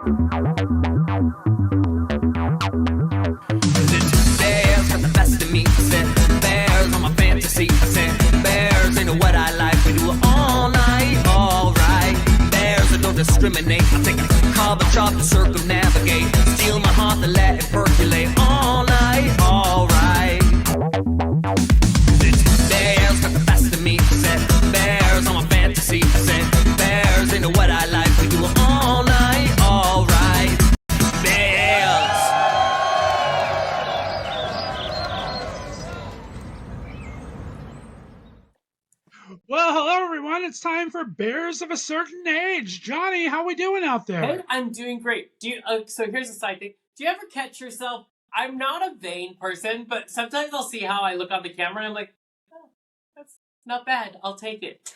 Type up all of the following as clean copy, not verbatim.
Bears got the best of me. I said, bears on my fantasy. I said, bears ain't what I like. We do it all night, all right. Bears that don't discriminate. I take a carbon chop to circumnavigate. Steal my heart and let it percolate all night, all right. Bears got the best of me. I said, bears on my fantasy. I said, bears ain't what I like. We do it all night, all right. Bears. Well, hello everyone. It's time for Bears of a Certain Age. Johnny, how we doing out there? Hey, I'm doing great. Do you? So here's a side thing. Do you ever catch yourself? I'm not a vain person, but sometimes I'll see how I look on the camera and I'm like, oh, that's not bad. I'll take it.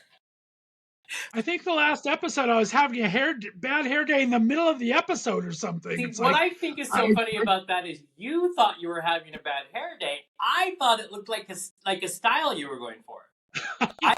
I think the last episode I was having a bad hair day in the middle of the episode or something. See, It's what like, I think is so funny about that is you thought you were having a bad hair day. I thought it looked like a style you were going for. I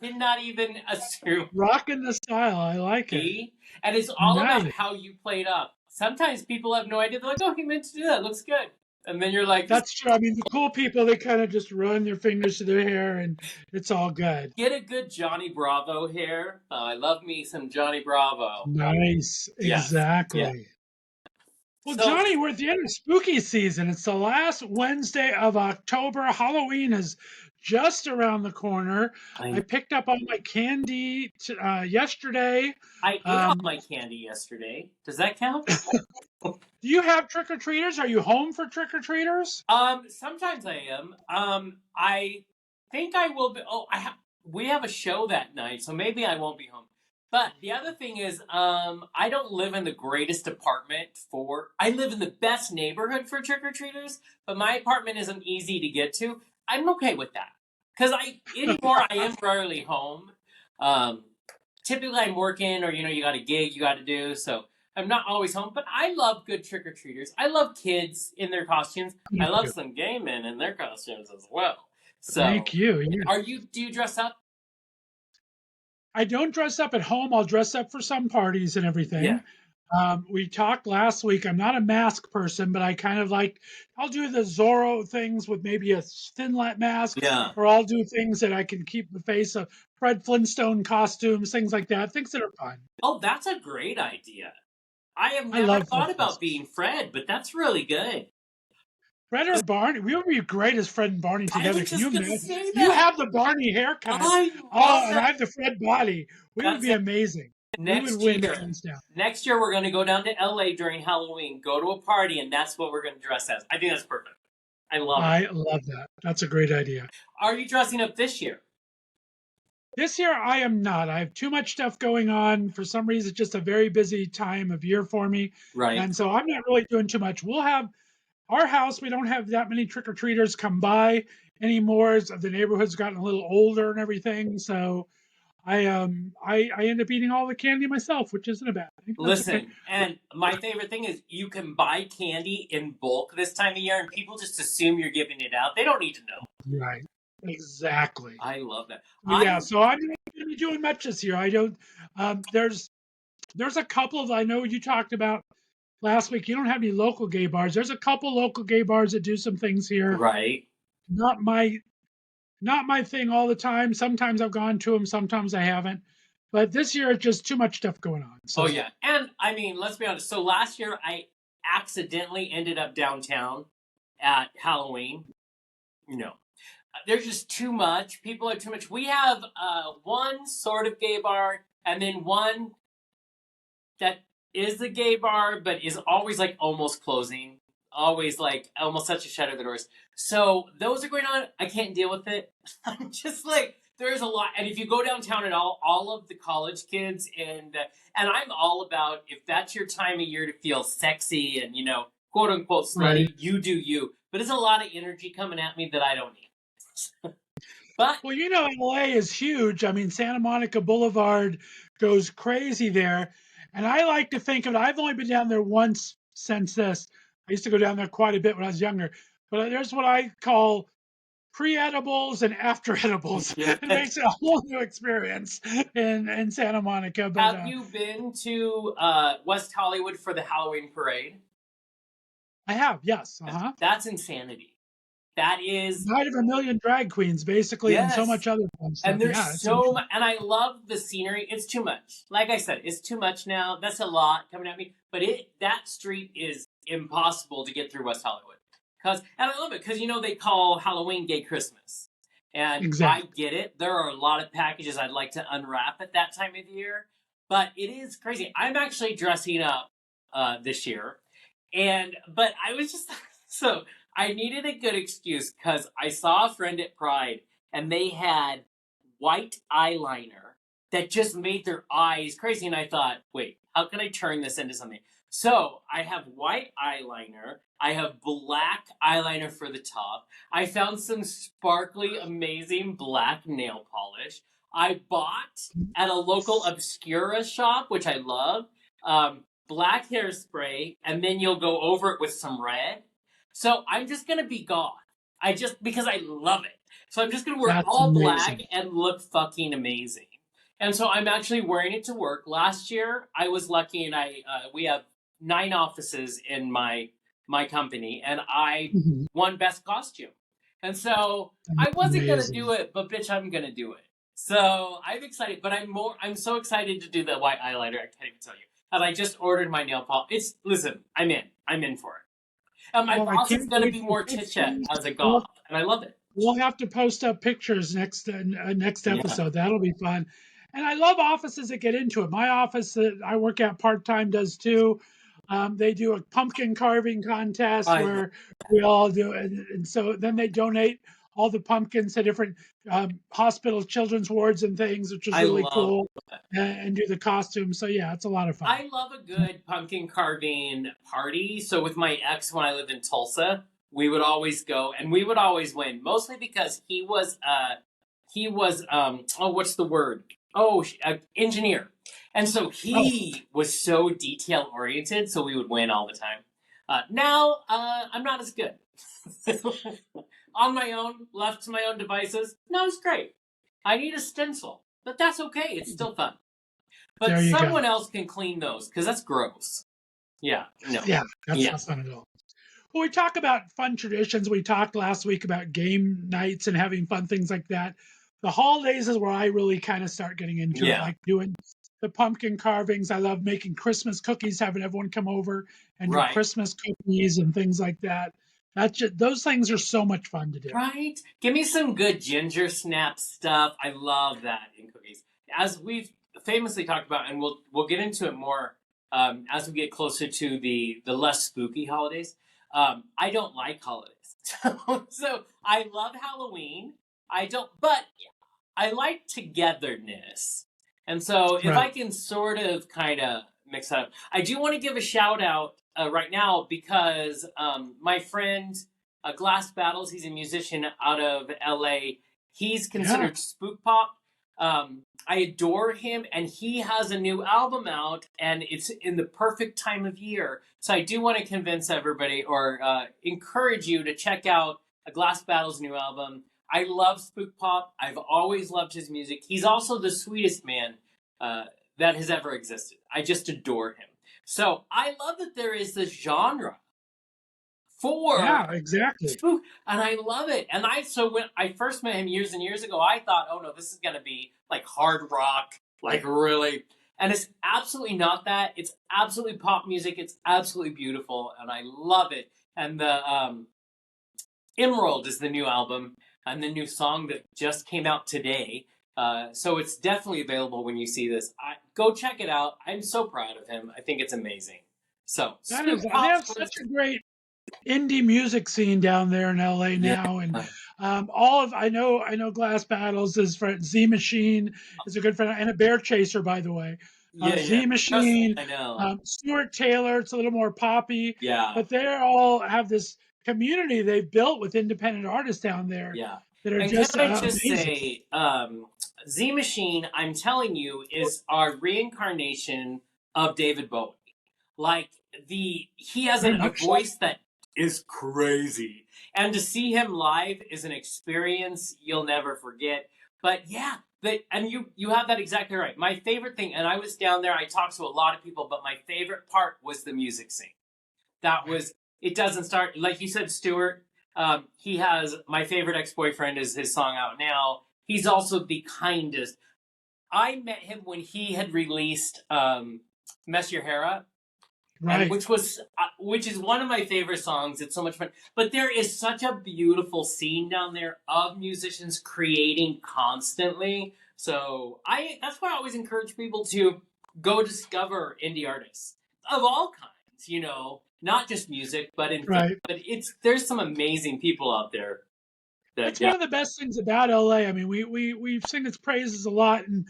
did not even assume. Rocking the style. I like it. And it's all Nice. about how you played up. Sometimes people have no idea. They're like, oh, he meant to do that. Looks good. And then you're like... That's true. I mean, the cool people, they kind of just run their fingers through their hair and it's all good. Get a good Johnny Bravo hair. I love me some Johnny Bravo. Nice. Yes. Exactly. Yeah. Well, So- Johnny, we're at the end of spooky season. It's the last Wednesday of October. Halloween is just around the corner. I picked up all my candy yesterday. I ate all my candy yesterday. Does that count? Do you have trick-or-treaters? Are you home for trick-or-treaters? Sometimes I am. I think I will be. Oh, we have a show that night, so maybe I won't be home. But the other thing is, I don't live in the greatest apartment I live in the best neighborhood for trick-or-treaters, but my apartment isn't easy to get to. I'm okay with that. Because anymore, I am rarely home. Typically I'm working or, you got a gig you got to do, so I'm not always home. But I love good trick-or-treaters. I love kids in their costumes. I love some gay men in their costumes as well. So, thank you. Yeah. Do you dress up? I don't dress up at home. I'll dress up for some parties and everything. Yeah. We talked last week. I'm not a mask person, but I kind of I'll do the Zorro things with maybe a thin mask. Yeah. Or I'll do things that I can keep the face of Fred Flintstone costumes, things like that. Things that are fun. Oh, that's a great idea. I have never thought about being Fred, but that's really good. Fred or Barney? We would be great as Fred and Barney together. I was just going to say that. You have the Barney haircut. And I have the Fred body. We would be amazing. Next year, we're going to go down to LA during Halloween, go to a party, and that's what we're going to dress as. I think that's perfect. I love that. That's a great idea. Are you dressing up this year? This year, I am not. I have too much stuff going on. For some reason, it's just a very busy time of year for me. Right. And so I'm not really doing too much. We'll have our house. We don't have that many trick-or-treaters come by anymore. As the neighborhood's gotten a little older and everything. So I end up eating all the candy myself, which isn't a bad thing. Listen, and my favorite thing is you can buy candy in bulk this time of year, and people just assume you're giving it out. They don't need to know. Right. Exactly. I love that. Yeah, so I'm not going to be doing much this year. I don't. There's a couple of, I know you talked about last week. You don't have any local gay bars. There's a couple local gay bars that do some things here. Right. Not my thing all the time. Sometimes I've gone to them. Sometimes I haven't. But this year, it's just too much stuff going on. So. Oh, yeah. And, I mean, let's be honest. So last year, I accidentally ended up downtown at Halloween. No. There's just too much. People are too much. We have one sort of gay bar and then one that is the gay bar but is always, almost closing. Always, almost such a shutter the doors. So those are going on. I can't deal with it. I'm just there's a lot. And if you go downtown at all of the college kids, and I'm all about, if that's your time of year to feel sexy and, quote unquote slutty, right. You do you. But there's a lot of energy coming at me that I don't need. But well, LA is huge. I mean, Santa Monica Boulevard goes crazy there. And I like to think of it. I've only been down there once since this. I used to go down there quite a bit when I was younger. But there's what I call pre-edibles and after edibles. Yeah. It makes it a whole new experience in Santa Monica. But Have you been to West Hollywood for the Halloween parade? I have, yes. That's insanity. That is, Night of a Million Drag Queens, basically, and so yes. much other fun stuff. And there's Yeah, it's so amazing. much, and I love the scenery. It's too much. Like I said, it's too much now. That's a lot coming at me. But that street is impossible to get through West Hollywood. And I love it because, you know, they call Halloween gay Christmas. And Exactly. I get it. There are a lot of packages I'd like to unwrap at that time of year. But it is crazy. I'm actually dressing up this year. But I was just, so I needed a good excuse because I saw a friend at Pride and they had white eyeliner that just made their eyes crazy. And I thought, wait, how can I turn this into something? So I have white eyeliner. I have black eyeliner for the top. I found some sparkly, amazing black nail polish. I bought at a local Obscura shop, which I love, black hairspray, and then you'll go over it with some red. So I'm just going to be goth. Because I love it. So I'm just going to wear all black and look fucking amazing. And so I'm actually wearing it to work. Last year, I was lucky and we have 9 offices in my company, and I won best costume. And so I wasn't going to do it, but bitch, I'm going to do it. So I'm excited, but I'm so excited to do the white eyeliner. I can't even tell you. And I just ordered my nail polish. Listen, I'm in for it. And my boss is going to be more chit-chat as a goth, and I love it. We'll have to post up pictures next episode. That'll be fun. And I love offices that get into it. My office that I work at part-time does too. They do a pumpkin carving contest where we all do it. And so then they donate all the pumpkins to different hospital children's wards and things, which is really cool, and do the costumes. So yeah, it's a lot of fun. I love a good pumpkin carving party. So with my ex, when I lived in Tulsa, we would always go and we would always win, mostly because he was what's the word? Engineer. And so he was so detail oriented, so we would win all the time. Now, I'm not as good. On my own, left to my own devices, no, it's great. I need a stencil, but that's okay. It's still fun. But someone else can clean those, because that's gross. Yeah, no. Yeah, that's not fun at all. Well, we talk about fun traditions. We talked last week about game nights and having fun things like that. The holidays is where I really kind of start getting into it, like doing the pumpkin carvings. I love making Christmas cookies, having everyone come over and do Christmas cookies and things like that. Those things are so much fun to do. Right? Give me some good ginger snap stuff. I love that in cookies. As we've famously talked about, and we'll get into it more as we get closer to the less spooky holidays. I don't like holidays. So I love Halloween. But I like togetherness. And so if I can sort of kind of mix that up, I do want to give a shout out right now because my friend Glass Battles, he's a musician out of LA. He's considered spook pop. I adore him, and he has a new album out, and it's in the perfect time of year. So I do want to convince everybody or encourage you to check out Glass Battles' new album. I love spook pop. I've always loved his music. He's also the sweetest man that has ever existed. I just adore him. So I love that there is this genre for spook, and I love it. And so when I first met him years and years ago, I thought, oh no, this is going to be like hard rock, like really. And it's absolutely not that. It's absolutely pop music. It's absolutely beautiful, and I love it. And the Emerald is the new album and the new song that just came out today. So it's definitely available when you see this. Go check it out. I'm so proud of him. I think it's amazing. So they have such a great indie music scene down there in LA now, and I know Glass Battles is friend. Z Machine is a good friend, and a Bear Chaser, by the way. Z Machine, I know. Stuart Taylor. It's a little more poppy. Yeah, but they all have this community they've built with independent artists down there. Yeah, that are and just can I just amazing. say, Z Machine, I'm telling you, is our reincarnation of David Bowie. Like he has a voice that is crazy. And to see him live is an experience you'll never forget. But yeah, and you have that exactly right. My favorite thing, and I was down there, I talked to a lot of people, but my favorite part was the music scene. That was, it doesn't start, like you said, Stuart, he has, my favorite ex-boyfriend is his song out now. He's also the kindest. I met him when he had released Mess Your Hair Up, Right. and which is one of my favorite songs. It's so much fun. But there is such a beautiful scene down there of musicians creating constantly. So that's why I always encourage people to go discover indie artists of all kinds. You know, not just music, but Right. but there's some amazing people out there. That's one of the best things about LA. I mean, we've sing its praises a lot, and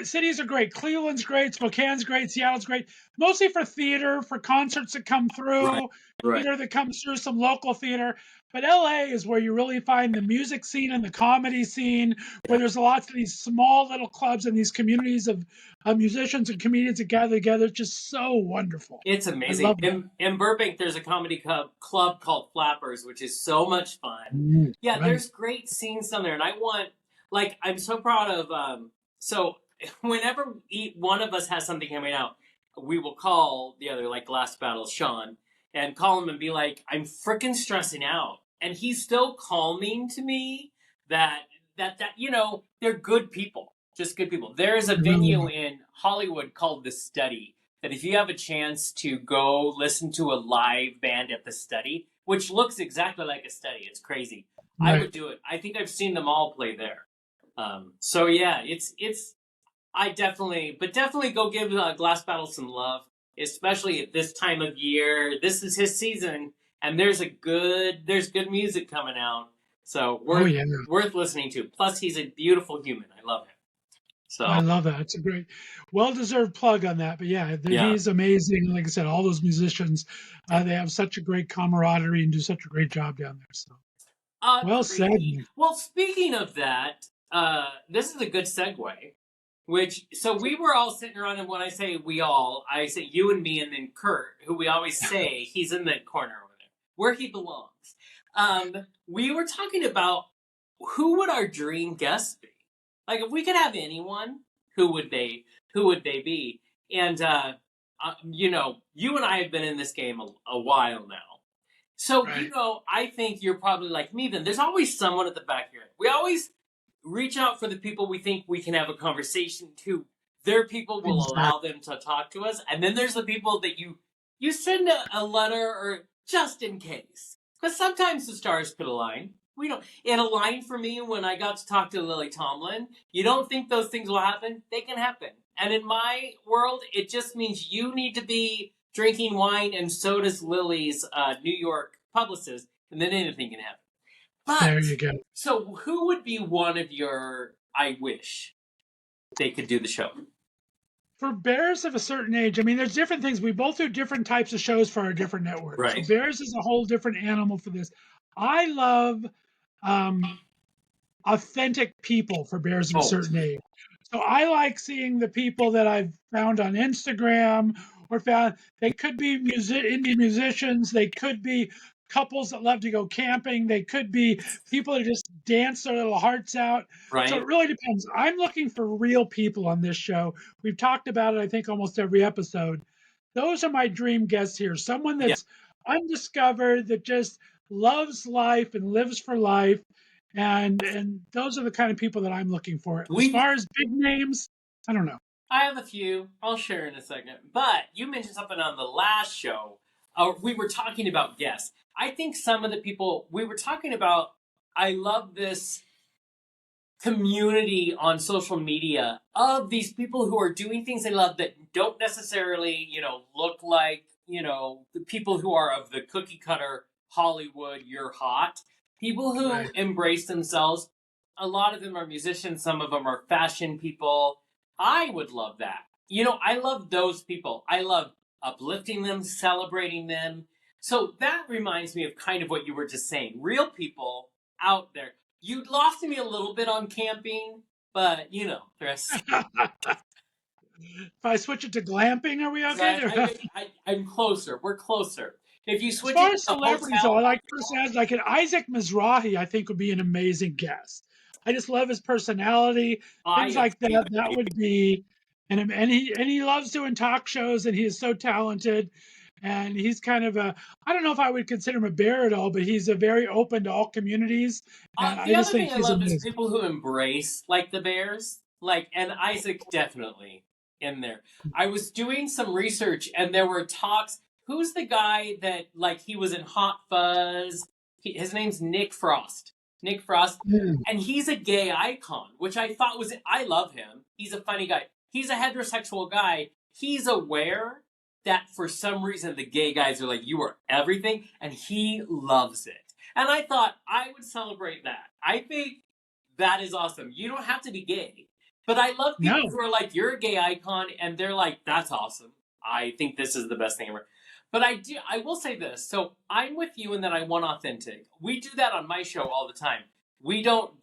cities are great. Cleveland's great, Spokane's great, Seattle's great. Mostly for theater, for concerts that come through, Right. theater that comes through, some local theater. But LA is where you really find the music scene and the comedy scene, where there's lots of these small little clubs and these communities of musicians and comedians that gather together. It's just so wonderful. It's amazing. In Burbank, there's a comedy club called Flappers, which is so much fun. Right. There's great scenes down there, and I'm so proud of. So whenever one of us has something coming out, we will call the other, like last battle, Sean, and call him and be like, "I'm freaking stressing out," and he's still calming to me. That they're good people, just good people. There is a venue in Hollywood called The Study, that if you have a chance to go listen to a live band at The Study, which looks exactly like a study, it's crazy. Right. I would do it. I think I've seen them all play there. So yeah, I definitely go give Glass Battle some love, especially at this time of year. This is his season, and there's good music coming out. So worth listening to. Plus, he's a beautiful human. I love him. So I love that. It's a great, well-deserved plug on that. But yeah, he's amazing. Like I said, all those musicians, they have such a great camaraderie and do such a great job down there. So well said. Well, speaking of that, this is a good segue. So we were all sitting around, and when I say we all, I say you and me, and then Kurt, who we always say he's in that corner over there, where he belongs. We were talking about who would our dream guest be? Like, if we could have anyone, who would they be? And you and I have been in this game a while now. So, I think you're probably like me then. There's always someone at the back of your head. We always reach out for the people we think we can have a conversation to. Their people will allow them to talk to us. And then there's the people that you send a letter, or just in case. Because sometimes the stars could align. It aligned for me when I got to talk to Lily Tomlin. You don't think those things will happen? They can happen. And in my world, it just means you need to be drinking wine, and so does Lily's New York publicist, and then anything can happen. But, there you go. So who would be one of your, I wish they could do the show? For bears of a certain age, I mean, there's different things. We both do different types of shows for our different networks. Right. So bears is a whole different animal for this. I love authentic people for bears of a certain age. So I like seeing the people that I've found on Instagram, or found. They could be indie musicians. They could be couples that love to go camping. They could be people that just dance their little hearts out. Right. So it really depends. I'm looking for real people on this show. We've talked about it, I think, almost every episode. Those are my dream guests here. Someone that's undiscovered, that just loves life and lives for life. And those are the kind of people that I'm looking for. As far as big names, I don't know. I have a few. I'll share in a second. But you mentioned something on the last show. We were talking about guests. I think some of the people we were talking about, I love this community on social media of these people who are doing things they love that don't necessarily, look like, the people who are of the cookie cutter Hollywood, you're hot. People who embrace themselves. A lot of them are musicians. Some of them are fashion people. I would love that. I love those people. I love uplifting them, celebrating them. So that reminds me of kind of what you were just saying. Real people out there. You lost me a little bit on camping, but, Chris. If I switch it to glamping, are we okay? I'm closer. We're closer. If you As switch far it to as the celebrities, though, I hotel, like personalities. Like an Isaac Mizrahi, I think would be an amazing guest. I just love his personality, I things like agree that. with That you. would be, and he loves doing talk shows, and he is so talented. And he's kind of a, I don't know if I would consider him a bear at all, but he's a very open to all communities, and I The just other think thing I he's love is amazing. people who embrace like the Bears, like and Isaac definitely in there. I was doing some research and there were talks. Who's the guy that like he was in Hot Fuzz? His name's Nick Frost. Nick Frost, Mm, and he's a gay icon, which I thought was I love him. He's a funny guy. He's a heterosexual guy. He's aware that for some reason the gay guys are like you are everything, and he loves it. And I thought I would celebrate that. I think that is awesome. You don't have to be gay. But I love people no, who are like, you're a gay icon, and they're like, that's awesome. I think this is the best thing ever. But I will say this. So I'm with you in that I want authentic. We do that on my show all the time. We don't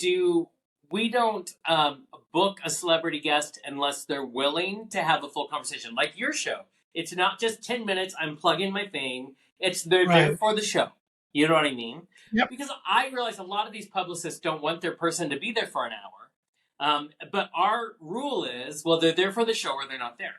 book a celebrity guest unless they're willing to have a full conversation. Like your show. It's not just 10 minutes, I'm plugging my thing. They're there right, for the show. You know what I mean? yep, Because I realize a lot of these publicists don't want their person to be there for an hour. But our rule is, well, they're there for the show or they're not there.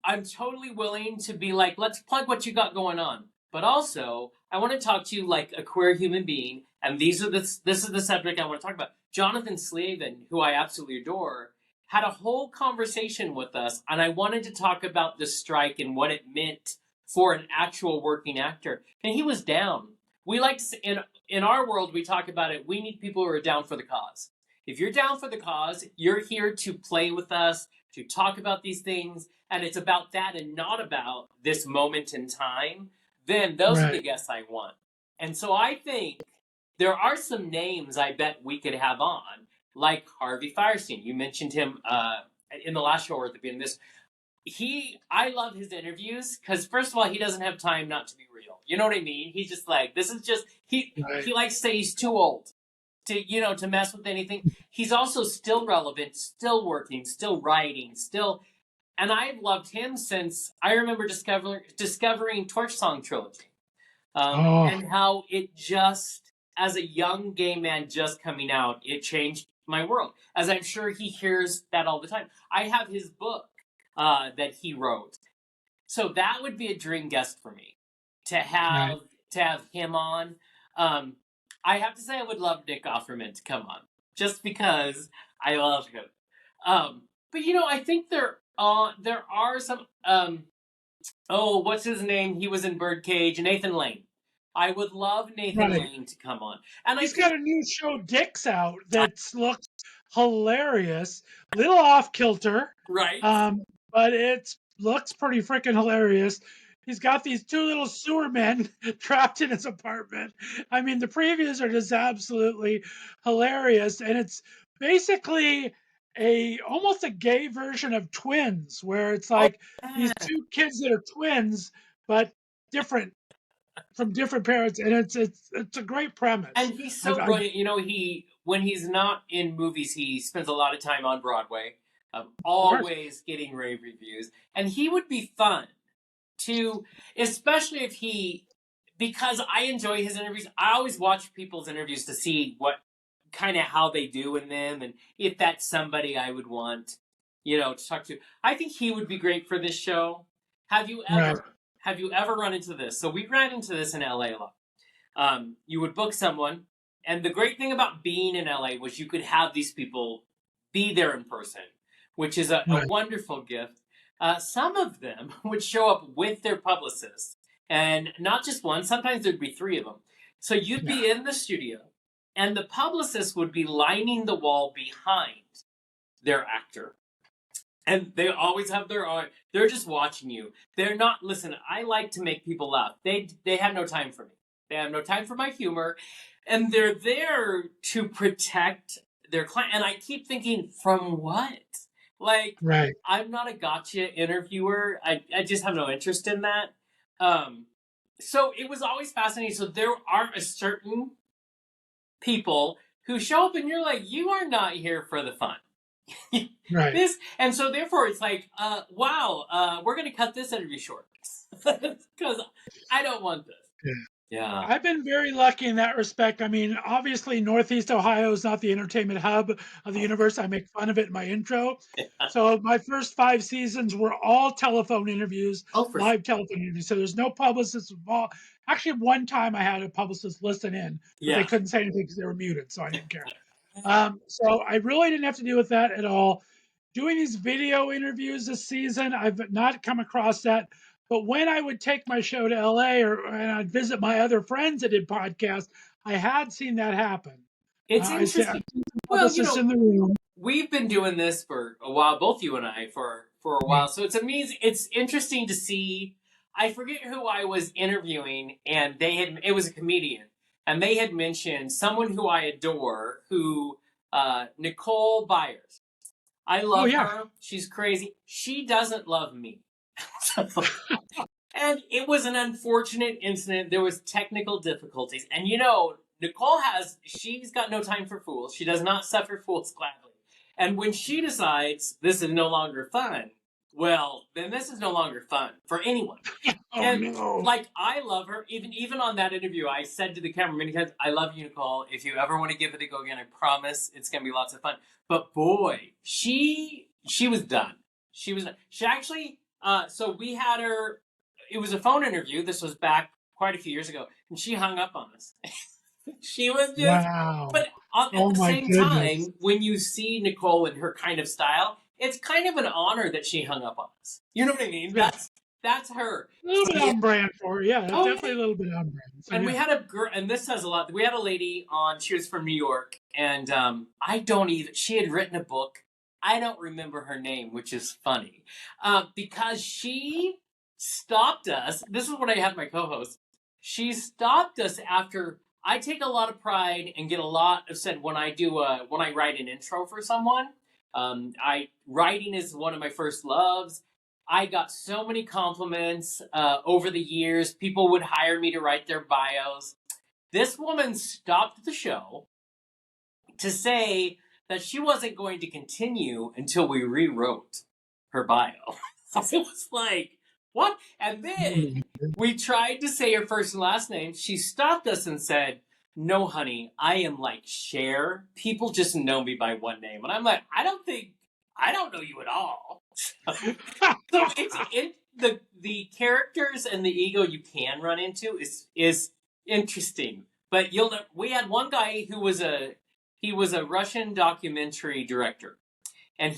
I'm totally willing to be like, let's plug what you got going on. But also, I want to talk to you like a queer human being, and this is the subject I want to talk about. Jonathan Slavin, who I absolutely adore, had a whole conversation with us, and I wanted to talk about the strike and what it meant for an actual working actor. And he was down. We like to, in our world, we talk about it. We need people who are down for the cause. If you're down for the cause, you're here to play with us, to talk about these things, and it's about that and not about this moment in time, then those are the right. guests I want. And so I think there are some names I bet we could have on, like Harvey Firestein. You mentioned him in the last show or at the beginning of this. I love his interviews because first of all, he doesn't have time not to be real. You know what I mean? He's just like, this is just, Right. he likes to say he's too old to mess with anything. He's also still relevant, still working, still writing, still. And I've loved him since I remember discovering Torch Song Trilogy, Oh, and how it just, as a young gay man just coming out, it changed my world. As I'm sure he hears that all the time. I have his book that he wrote, so that would be a dream guest for me to right. have him on. I have to say I would love Nick Offerman to come on just because I love him. But I think there are some. Oh, what's his name? He was in Birdcage. Nathan Lane. I would love Nathan Right. Lane to come on, and I He's got think a new show, Dicks, out that looks hilarious. Little off kilter, right. um, but it looks pretty freaking hilarious. He's got these two little sewer men trapped in his apartment. I mean, the previews are just absolutely hilarious, and it's basically a almost a gay version of Twins, where it's Oh, like these yeah. two kids that are twins but different from different parents, and it's a great premise. And he's I've, so I've brilliant. He when he's not in movies, he spends a lot of time on Broadway, of course, always getting rave reviews. And he would be fun to, especially if because I enjoy his interviews. I always watch people's interviews to see what kind of how they do in them, and if that's somebody I would want, to talk to. I think he would be great for this show. Have you right, ever have you ever run into this? So we ran into this in LA a lot. You would book someone, and the great thing about being in LA was you could have these people be there in person, which is a right, wonderful gift. Some of them would show up with their publicist, and not just one, sometimes there'd be three of them. So you'd yeah, be in the studio, and the publicist would be lining the wall behind their actor. And they always have their eye. They're just watching you. They're not, listen, I like to make people laugh. They have no time for me. They have no time for my humor. And they're there to protect their client. And I keep thinking, from what? Like, right, I'm not a gotcha interviewer. I just have no interest in that. So it was always fascinating. So there are a certain people who show up and you're like, you are not here for the fun. Right. And so therefore it's like, wow, we're going to cut this interview short because I don't want this. Yeah. Yeah. I've been very lucky in that respect. I mean, obviously, Northeast Ohio is not the entertainment hub of the universe. I make fun of it in my intro. So my first 5 seasons were all telephone interviews, Oh, for sure. live telephone interviews. So there's no publicists involved. Actually, one time I had a publicist listen in, but they Yeah. couldn't say anything because they were muted, so I didn't care. So I really didn't have to deal with that at all. Doing these video interviews this season, I've not come across that. But when I would take my show to LA and I'd visit my other friends that did podcasts, I had seen that happen. It's I say interesting. Well, publicists in the room. we've been doing this for a while, both you and I, for a while. So it's amazing. It's interesting to see. I forget who I was interviewing, and it was a comedian, and they had mentioned someone who I adore, Nicole Byers. I love her. She's crazy. She doesn't love me. And it was an unfortunate incident. There was technical difficulties. And Nicole she's got no time for fools. She does not suffer fools gladly. And when she decides this is no longer fun, well, then this is no longer fun for anyone. No. Like, I love her. Even on that interview, I said to the camera many times, I love you, Nicole. If you ever want to give it a go again, I promise it's going to be lots of fun. But boy, she was done. She actually, so we had her, it was a phone interview. This was back quite a few years ago. And she hung up on us. She was just, wow. But at the same goodness. time, when you see Nicole in her kind of style, it's kind of an honor that she hung up on us. You know what I mean? That's her. A little bit on brand for her. Yeah, Oh, definitely a little bit on brand. So, and we had a girl, and this says a lot. We had a lady on, she was from New York, and she had written a book. I don't remember her name, which is funny, because she stopped us. This is what I had my co-host. She stopped us after. I take a lot of pride and get a lot of said when I write an intro for someone. Writing is one of my first loves. I got so many compliments over the years. People would hire me to write their bios. This woman stopped the show to say that she wasn't going to continue until we rewrote her bio. It was like, what? And then we tried to say her first and last name. She stopped us and said, no, honey, I am like Cher. People just know me by one name. And I'm like, I don't know you at all. So the characters and the ego you can run into is interesting. But we had one guy who was a Russian documentary director, and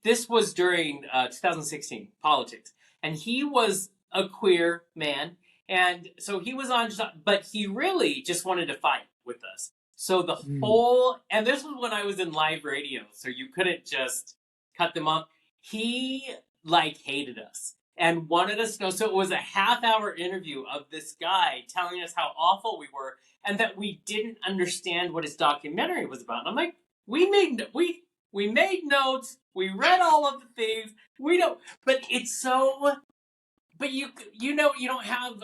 this was during 2016 politics, and he was a queer man, and so he was on, but he really just wanted to fight with us. So the whole, and this was when I was in live radio, so you couldn't just cut them off. He hated us and wanted us to know. So it was a half-hour interview of this guy telling us how awful we were and that we didn't understand what his documentary was about. And I'm like, we made notes. We read all of the things. We don't, but it's so, but you don't have,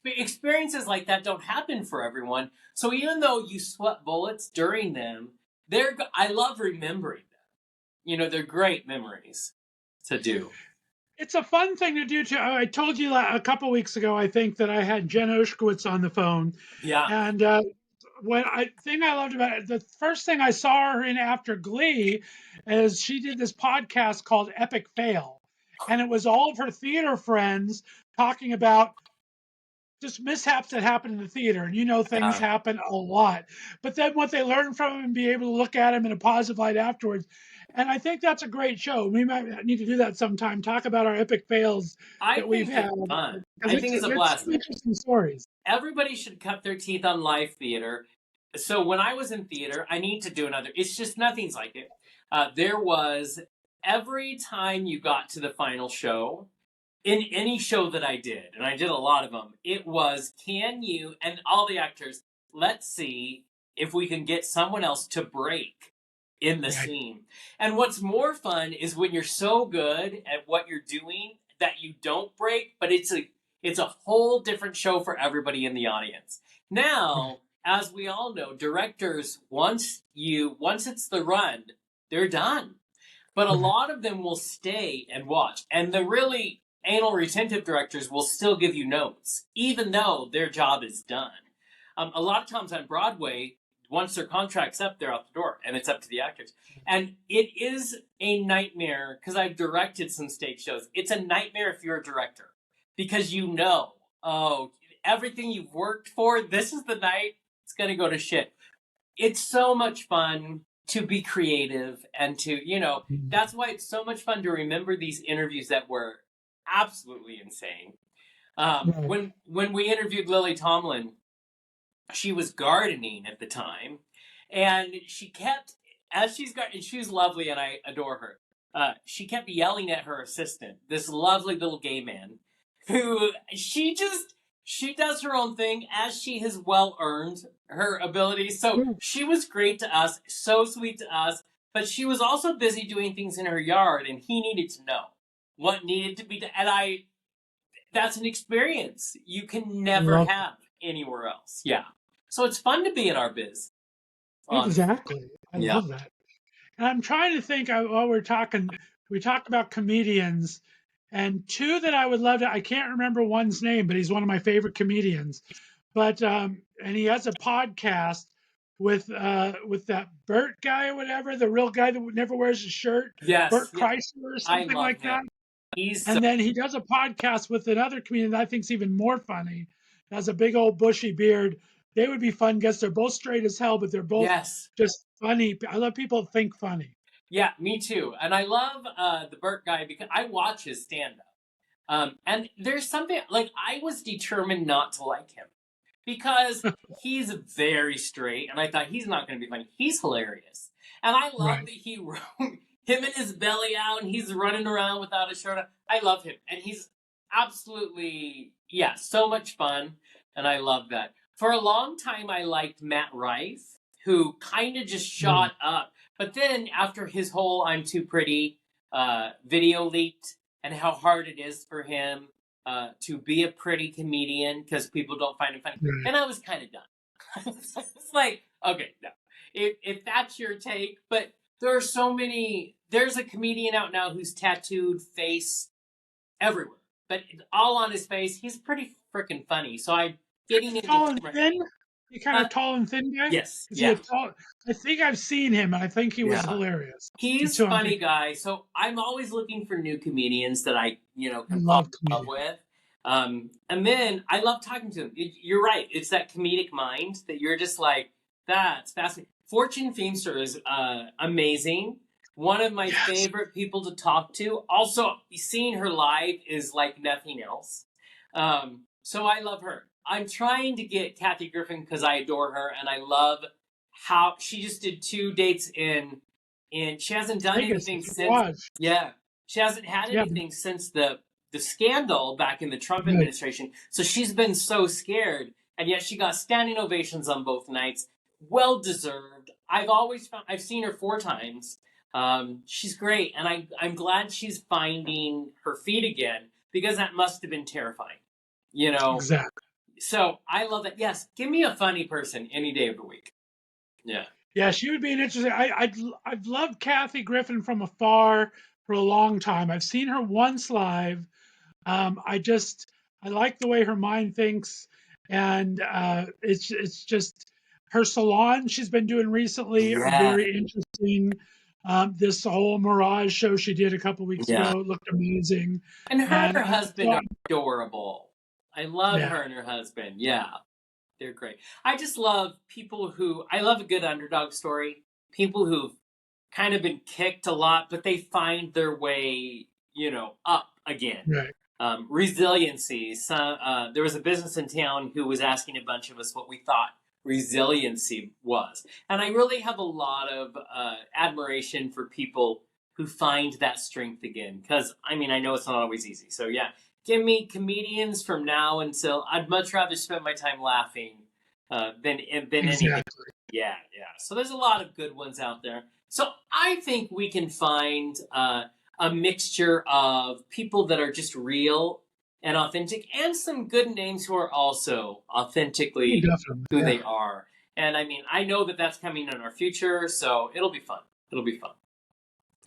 experiences like that don't happen for everyone. So even though you sweat bullets during them, I love remembering them. They're great memories to do. It's a fun thing to do too. I told you a couple weeks ago, I think, that I had Jen Oshkowitz on the phone. Yeah. And I loved about it, the first thing I saw her in after Glee is she did this podcast called Epic Fail. And it was all of her theater friends talking about just mishaps that happen in the theater. And things happen a lot. But then what they learn from them and be able to look at them in a positive light afterwards. And I think that's a great show. We might need to do that sometime. Talk about our epic fails that we've had. Fun. I think it's a blast. Interesting stories. Everybody should cut their teeth on live theater. So when I was in theater, I need to do another. It's just nothing's like it. There was every time you got to the final show, in any show that I did, and I did a lot of them, it was, can you, and all the actors, let's see if we can get someone else to break in the scene. And what's more fun is when you're so good at what you're doing that you don't break, but it's a whole different show for everybody in the audience. Now, as we all know, directors, once it's the run, they're done. But a lot of them will stay and watch. And the really anal retentive directors will still give you notes, even though their job is done. A lot of times on Broadway, once their contract's up, they're out the door, and it's up to the actors. And it is a nightmare, because I've directed some stage shows. It's a nightmare if you're a director, because oh, everything you've worked for, this is the night it's going to go to shit. It's so much fun to be creative and to, that's why it's so much fun to remember these interviews that were absolutely insane. When we interviewed Lily Tomlin, she was gardening at the time, and she kept, and she was lovely and I adore her. She kept yelling at her assistant, this lovely little gay man, who she does her own thing, as she has well earned her ability. So she was great to us, so sweet to us, but she was also busy doing things in her yard, and he needed to know what needed to be done. And that's an experience you can never have anywhere else. Yeah. So it's fun to be in our biz. Exactly. I love that. And I'm trying to think, while we talked about comedians, and two that I would love to, I can't remember one's name, but he's one of my favorite comedians. But, and he has a podcast with that Bert guy or whatever, the real guy that never wears a shirt. Yes. Bert Kreisler or something like that. And then he does a podcast with another comedian that I think's even more funny. Has a big old bushy beard. They would be fun guests. They're both straight as hell, but they're both just funny. I love people that think funny. Yeah, me too. And I love the Burt guy because I watch his stand-up. And there's something, like, I was determined not to like him because he's very straight, and I thought he's not going to be funny. He's hilarious. And I love that he wrote him and his belly out, and he's running around without a shirt on. I love him. And he's absolutely, so much fun, and I love that. For a long time, I liked Matt Rife, who kind of just shot up. But then after his whole I'm Too Pretty video leaked, and how hard it is for him to be a pretty comedian because people don't find him funny, and I was kind of done. It's like, okay, no. If that's your take, but there are so many. There's a comedian out now who's tattooed face everywhere, but all on his face. He's pretty freaking funny. So I'm getting into tall and thin. You kind of tall and thin guy. Yes. I think I've seen him, and I think he was hilarious. He's a funny guy. So I'm always looking for new comedians that I can pop up with. And then I love talking to them. You're right. It's that comedic mind that you're just like, that's fascinating. Fortune Feimster is amazing. One of my favorite people to talk to. Also, seeing her live is like nothing else. So I love her. I'm trying to get Kathy Griffin because I adore her, and I love how she just did 2 dates in she hasn't done anything since. Yeah. She hasn't had anything since the scandal back in the Trump administration. So she's been so scared, and yet she got standing ovations on both nights. Well deserved. I've seen her 4 times. She's great, and I'm glad she's finding her feet again, because that must have been terrifying. Exactly. So I love that. Yes, give me a funny person any day of the week. Yeah. Yeah, she would be an interesting. I've loved Kathy Griffin from afar for a long time. I've seen her once live. I like the way her mind thinks, and it's just her salon she's been doing recently are very interesting. This whole Mirage show she did a couple weeks ago looked amazing. And her husband are adorable. I love her and her husband. Yeah, they're great. I just love I love a good underdog story. People who've kind of been kicked a lot, but they find their way, up again. Right. Resiliency. There was a business in town who was asking a bunch of us what we thought resiliency was. And I really have a lot of admiration for people who find that strength again. Because, I know it's not always easy. So, give me comedians from now until I'd much rather spend my time laughing than anything. Yeah. So there's a lot of good ones out there. So I think we can find a mixture of people that are just real and authentic, and some good names who are also authentically who they are. And I know that that's coming in our future, so it'll be fun.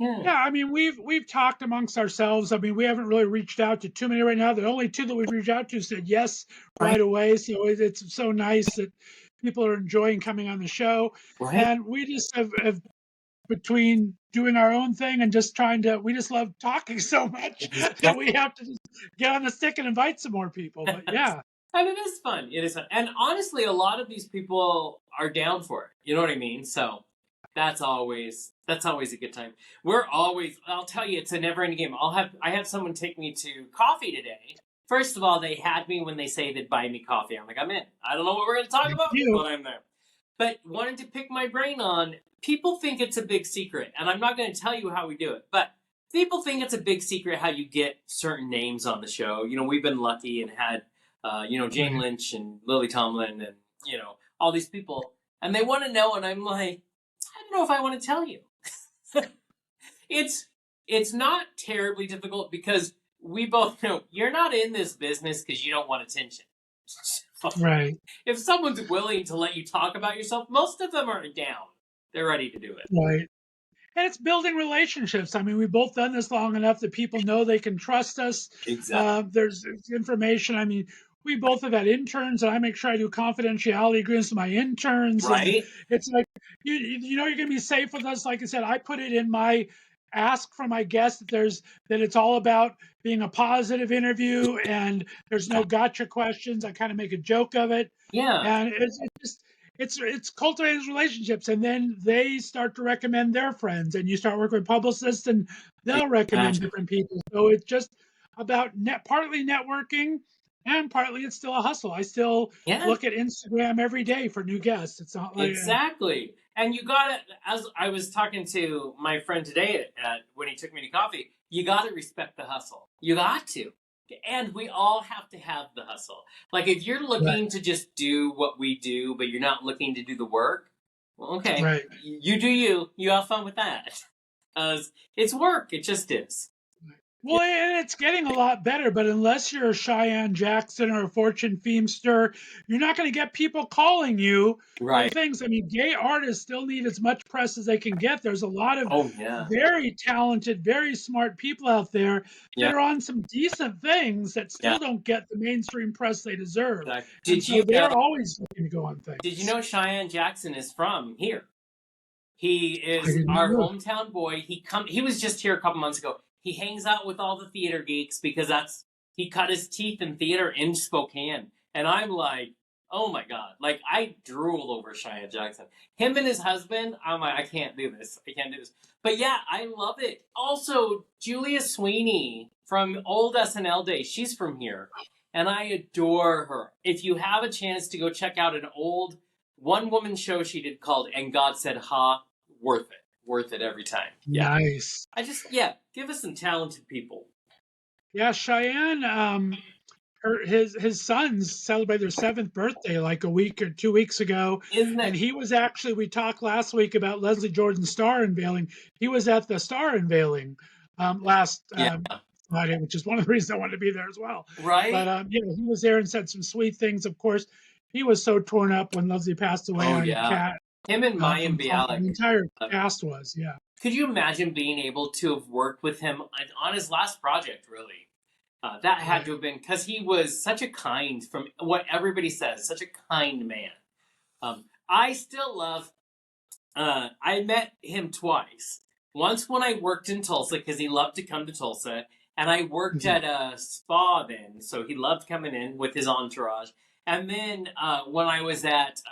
Yeah. Yeah, I mean, we've talked amongst ourselves. I mean, we haven't really reached out to too many right now. The only two that we've reached out to said yes Right. right away. So it's so nice that people are enjoying coming on the show. Right. And we just have between doing our own thing and just we just love talking so much that we have to just get on the stick and invite some more people. But yeah, And it is fun. It is fun. And honestly, a lot of these people are down for it. You know what I mean? So that's always a good time. I'll tell you, it's a never ending game. I have someone take me to coffee today. First of all, they had me when they say they'd buy me coffee. I'm like, I'm in. I don't know what we're gonna talk about, you. but I'm there. But wanted to pick my brain on, people think it's a big secret, and I'm not gonna tell you how we do it, but people think it's a big secret how you get certain names on the show. You know, we've been lucky and had Jane Lynch and Lily Tomlin and, all these people. And they want to know, and I'm like, I don't know if I want to tell you. It's not terribly difficult because we both know you're not in this business because you don't want attention. Right. If someone's willing to let you talk about yourself, most of them are down. They're ready to do it. Right. And it's building relationships. I mean, we've both done this long enough that people know they can trust us. Exactly. There's information. I mean, we both have had interns, and I make sure I do confidentiality agreements with my interns. Right? And it's like, you know, you're going to be safe with us. Like I said, I put it in my ask from my guests that it's all about being a positive interview and there's no gotcha questions. I kind of make a joke of it. Yeah. And it's cultivating relationships, and then they start to recommend their friends, and you start working with publicists, and they'll recommend different people. So it's just about partly networking, and partly it's still a hustle. I still look at Instagram every day for new guests. It's not like exactly. And you got to, as I was talking to my friend today when he took me to coffee, you got to respect the hustle. You got to. And we all have to have the hustle. Like, if you're looking to just do what we do, but you're not looking to do the work, well, okay. Right. You do you. You have fun with that. Because it's work. It just is. Well, and it's getting a lot better, but unless you're a Cheyenne Jackson or a Fortune Feimster, you're not going to get people calling you for things. I mean, gay artists still need as much press as they can get. There's a lot of very talented, very smart people out there that are on some decent things that still don't get the mainstream press they deserve. Exactly. They're always looking to go on things. Did you know Cheyenne Jackson is from here? He is our hometown boy. He was just here a couple months ago. He hangs out with all the theater geeks because he cut his teeth in theater in Spokane. And I'm like, oh my God. Like, I drool over Cheyenne Jackson. Him and his husband, I'm like, I can't do this. But yeah, I love it. Also, Julia Sweeney from old SNL days, she's from here. And I adore her. If you have a chance to go check out an old one-woman show she did called And God Said Ha, worth it. Worth it every time. Yeah. Nice. Give us some talented people. Yeah, Cheyenne, his sons celebrated their 7th birthday like a week or 2 weeks ago. Isn't it? And he was actually, we talked last week about Leslie Jordan's star unveiling. He was at the star unveiling last Friday, which is one of the reasons I wanted to be there as well. Right. But he was there and said some sweet things. Of course, he was so torn up when Leslie passed away on Cat. Him and Mayim Bialik. The entire cast was, Could you imagine being able to have worked with him on his last project, really? That had to have been, because he was such a kind, from what everybody says, such a kind man. I still love, I met him twice. Once when I worked in Tulsa, because he loved to come to Tulsa, and I worked at a spa then, so he loved coming in with his entourage. And then when I was at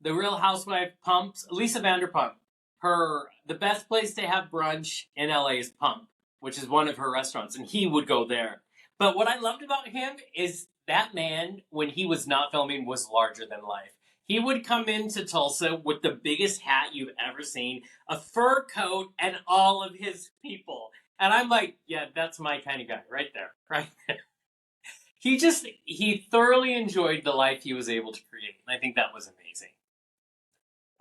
The Real Housewife Pumps, Lisa Vanderpump, the best place to have brunch in LA is Pump, which is one of her restaurants, and he would go there. But what I loved about him is that man, when he was not filming, was larger than life. He would come into Tulsa with the biggest hat you've ever seen, a fur coat, and all of his people. And I'm like, yeah, that's my kind of guy right there, right there. He thoroughly enjoyed the life he was able to create. And I think that was amazing.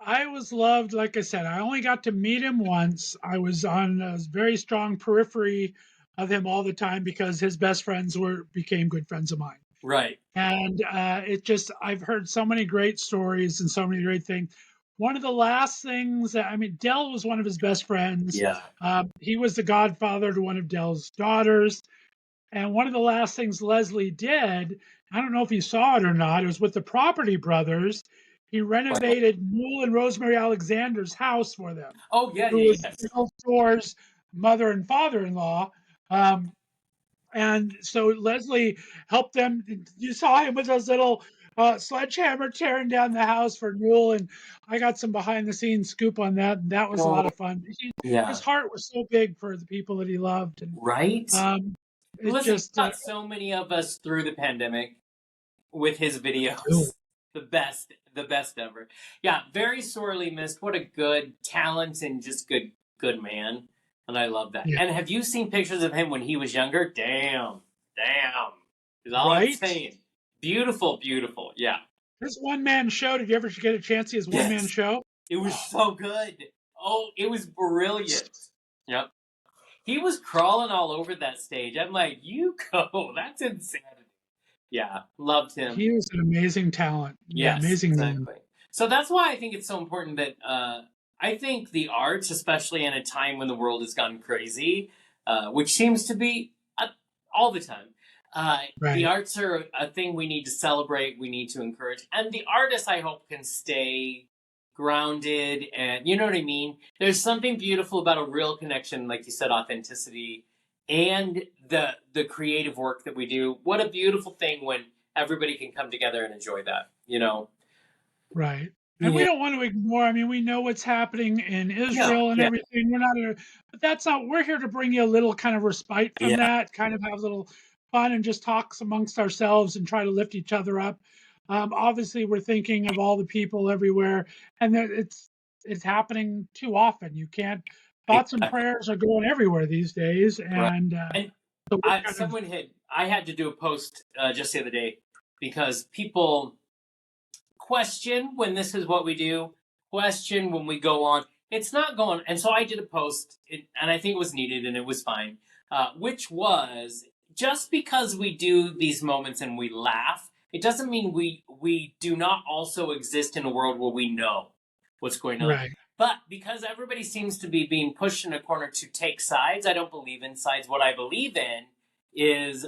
I was loved, like I said, I only got to meet him once. I was on a very strong periphery of him all the time because his best friends became good friends of mine. Right. And I've heard so many great stories and so many great things. one of the last things that, I mean, Dell was one of his best friends. Yeah. He was the godfather to one of Dell's daughters. And one of the last things Leslie did, I don't know if you saw it or not, it was with the Property Brothers. He renovated Newell and Rosemary Alexander's house for them, Oh yeah, who yeah, was yes. Bill Shor's mother and father-in-law. And so Leslie helped them. You saw him with those little sledgehammer tearing down the house for Newell, and I got some behind-the-scenes scoop on that. And that was a lot Oh of fun. His yeah. heart was so big for the people that he loved, and Right. it Listen, he just got so many of us through the pandemic with his cool. videos. The best ever. Yeah, very sorely missed. What a good talent and just good man. And I love that. Yeah. And have you seen pictures of him when he was younger? Damn. Is all I'm Right? saying. Beautiful. Yeah. His one-man show. Did you ever get a chance to see his one-man Yes. show? It was so good. Oh, it was brilliant. Yep. He was crawling all over that stage. I'm like, you go. That's insanity. Yeah, loved him. He was an amazing talent. Yeah, Yes, amazing exactly. man. So that's why I think it's so important that I think the arts, especially in a time when the world has gone crazy, which seems to be all the time, Right. the arts are a thing we need to celebrate, we need to encourage. And the artists, I hope, can stay grounded and, you know what I mean? There's something beautiful about a real connection, like you said, authenticity, and the creative work that we do. What a beautiful thing when everybody can come together and enjoy that, you know? Right. And we don't want to ignore, I mean, we know what's happening in Israel and Yeah. everything. But that's not, we're here to bring you a little kind of respite from that, kind of have a little fun and just talk amongst ourselves and try to lift each other up. Obviously, we're thinking of all the people everywhere, and that it's happening too often. You can't, thoughts and Exactly. prayers are going everywhere these days. Right. And And so I had to do a post just the other day because people question when this is what we do, question when we go on. It's not going. And so I did a post, and I think it was needed and it was fine, which was just because we do these moments and we laugh, it doesn't mean we do not also exist in a world where we know what's going on. Right. But because everybody seems to be being pushed in a corner to take sides, I don't believe in sides. What I believe in is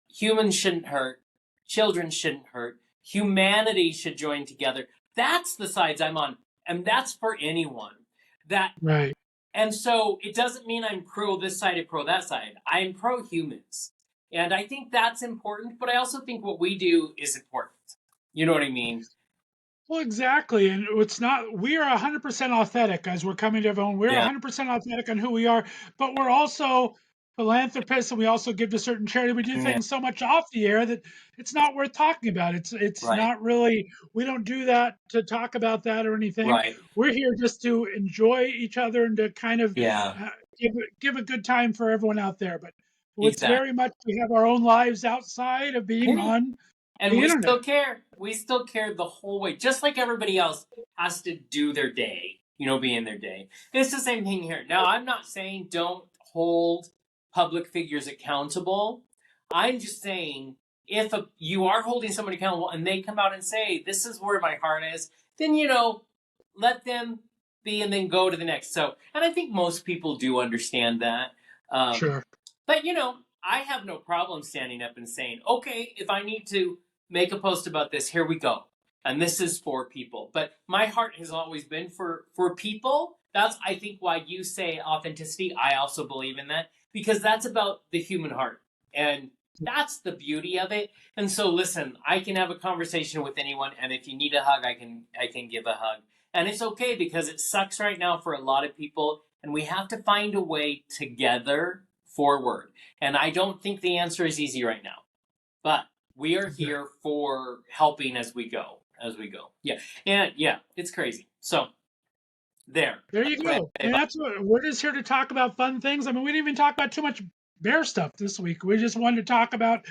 humans shouldn't hurt, children shouldn't hurt, humanity should join together. That's the sides I'm on, and that's for anyone. Right. And so it doesn't mean I'm pro this side or pro that side. I'm pro humans. And I think that's important, but I also think what we do is important. You know what I mean? Well, exactly. And it's not, we are 100% authentic as we're coming to everyone. We're 100% authentic on who we are, but we're also philanthropists and we also give to certain charity. We do things so much off the air that it's not worth talking about. It's Right. not really, we don't do that to talk about that or anything. Right. We're here just to enjoy each other and to kind of give a good time for everyone out there. But it's very much, we have our own lives outside of being on and the we internet. still care. We still care the whole way, just like everybody else has to do their day, you know, be in their day. It's the same thing here. Now, I'm not saying don't hold public figures accountable. I'm just saying if you are holding someone accountable and they come out and say, this is where my heart is, then, you know, let them be and then go to the next. So, and I think most people do understand that. Sure. But, you know, I have no problem standing up and saying, okay, if I need to make a post about this, here we go. And this is for people. But my heart has always been for people. That's, I think, why you say authenticity. I also believe in that because that's about the human heart. And that's the beauty of it. And so, listen, I can have a conversation with anyone. And if you need a hug, I can give a hug. And it's okay because it sucks right now for a lot of people. And we have to find a way together forward. And I don't think the answer is easy right now. But we are here for helping as we go. Yeah. And yeah, it's crazy. So there you go. And that's what we're just here to talk about fun things. I mean, we didn't even talk about too much bear stuff this week. We just wanted to talk about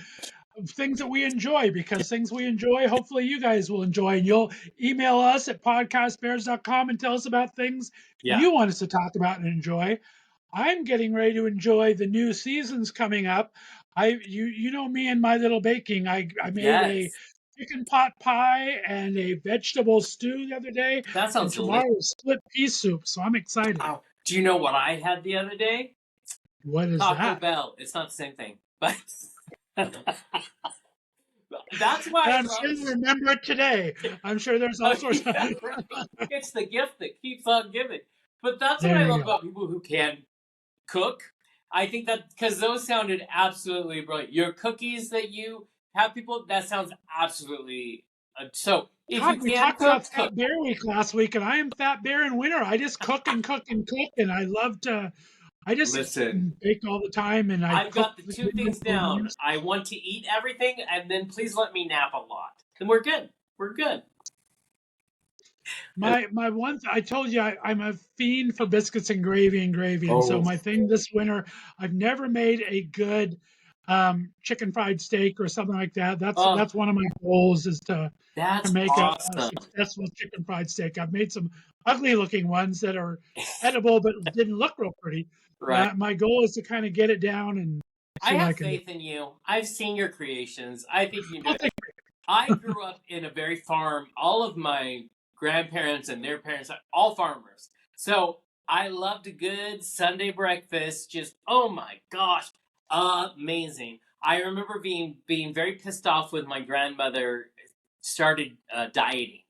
things that we enjoy because things we enjoy, hopefully you guys will enjoy. And you'll email us at podcastbears.com and tell us about things you want us to talk about and enjoy. I'm getting ready to enjoy the new seasons coming up. You know me and my little baking. I made a chicken pot pie and a vegetable stew the other day. That And sounds tomorrow delicious. is split pea soup, so I'm excited. Oh, do you know what I had the other day? What is Taco that? Bell. It's not the same thing, but that's why And I I'm love. sure you remember it today. I'm sure there's all sorts Yeah, of. right. It's the gift that keeps on giving. But that's what There I you love go. about people who can cook. I think that because those sounded absolutely brilliant. Your cookies that you have people, that sounds absolutely. So if you God, we can talked about cook. Fat Bear Week last week, and I am Fat Bear in winter. I just cook and cook and cook, and I love to. I just Listen, bake all the time, and I I've cook got the the two things down. meals. I want to eat everything, and then please let me nap a lot. Then we're good. We're good. My one, I told you I'm a fiend for biscuits and gravy, and so Oh, my thing this winter, I've never made a good chicken fried steak or something like that. oh, That's one of my goals is to that's make a awesome. successful chicken fried steak. I've made some ugly looking ones that are edible but didn't look real pretty. Right. My goal is to kind of get it down and I see what I have can do. faith in you. I've seen your creations. I think you can do I'll it. take I grew up in a very farm. All of my grandparents and their parents are all farmers. So I loved a good Sunday breakfast. Just, oh my gosh, amazing. I remember being very pissed off when my grandmother started dieting.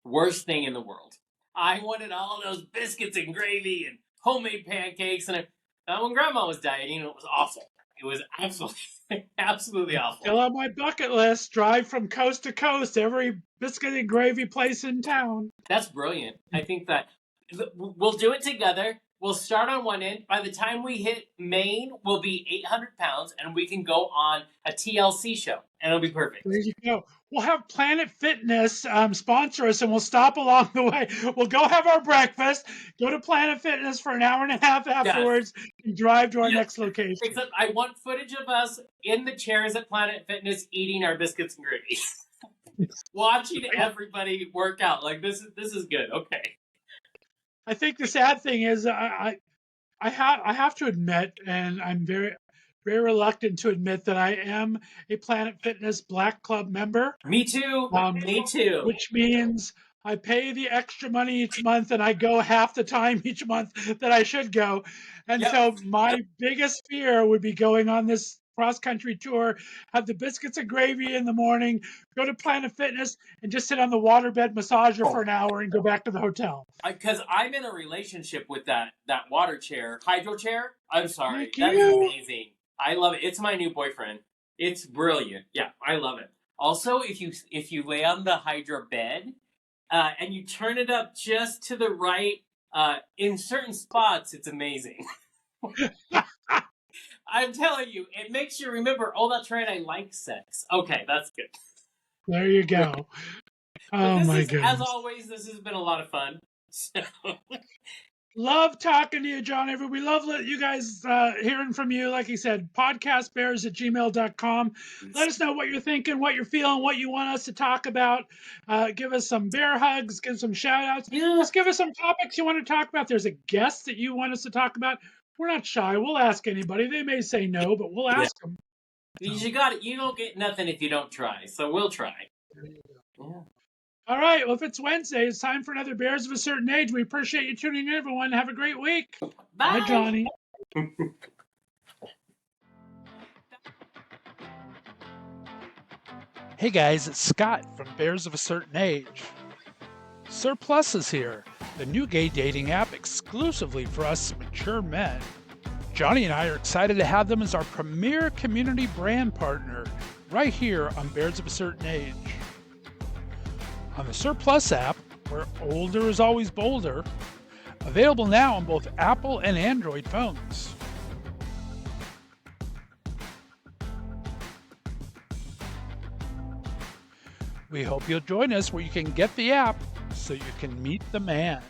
Worst thing in the world. I wanted all those biscuits and gravy and homemade pancakes. And when grandma was dieting, it was awful. It was absolutely awful. Still on my bucket list. Drive from coast to coast, every biscuit and gravy place in town. That's brilliant. I think that we'll do it together. We'll start on one end. By the time we hit Maine, we'll be 800 pounds, and we can go on a TLC show, and it'll be perfect. There you go. We'll have Planet Fitness sponsor us, and we'll stop along the way. We'll go have our breakfast, go to Planet Fitness for an hour and a half afterwards, and drive to our next location. Except I want footage of us in the chairs at Planet Fitness eating our biscuits and gravy. Watching everybody work out. Like, this is good. Okay. I think the sad thing is I have to admit, and I'm very reluctant to admit that I am a Planet Fitness Black Club member. Me too. Me too. Which means I pay the extra money each month and I go half the time each month that I should go. And so my biggest fear would be going on this cross-country tour, have the biscuits and gravy in the morning, go to Planet Fitness, and just sit on the waterbed massager for an hour and go back to the hotel. Because I'm in a relationship with that water chair, hydro chair. I'm sorry. Thank That you. is amazing. I love it. It's my new boyfriend. It's brilliant. Yeah, I love it. Also, if you lay on the hydro bed and you turn it up just to the right, in certain spots, it's amazing. I'm telling you, it makes you remember, oh, that's right, I like sex. Okay, that's good. There you go. Oh, my goodness. As always, this has been a lot of fun. So. Love talking to you, John. We love you guys hearing from you. Like he said, podcastbears@gmail.com. Let us know what you're thinking, what you're feeling, what you want us to talk about. Give us some bear hugs, give some shout outs. Yeah. Just give us some topics you want to talk about. There's a guest that you want us to talk about. We're not shy. We'll ask anybody. They may say no, but we'll ask them. You got it. You don't get nothing if you don't try. So we'll try. Yeah. All right. Well, if it's Wednesday, it's time for another Bears of a Certain Age. We appreciate you tuning in, everyone. Have a great week. Bye, Johnny. Hey guys, it's Scott from Bears of a Certain Age. Surplus is here, the new gay dating app exclusively for us mature men. Johnny and I are excited to have them as our premier community brand partner right here on Bears of a Certain Age. On the Surplus app, where older is always bolder, available now on both Apple and Android phones. We hope you'll join us where you can get the app so you can meet the man.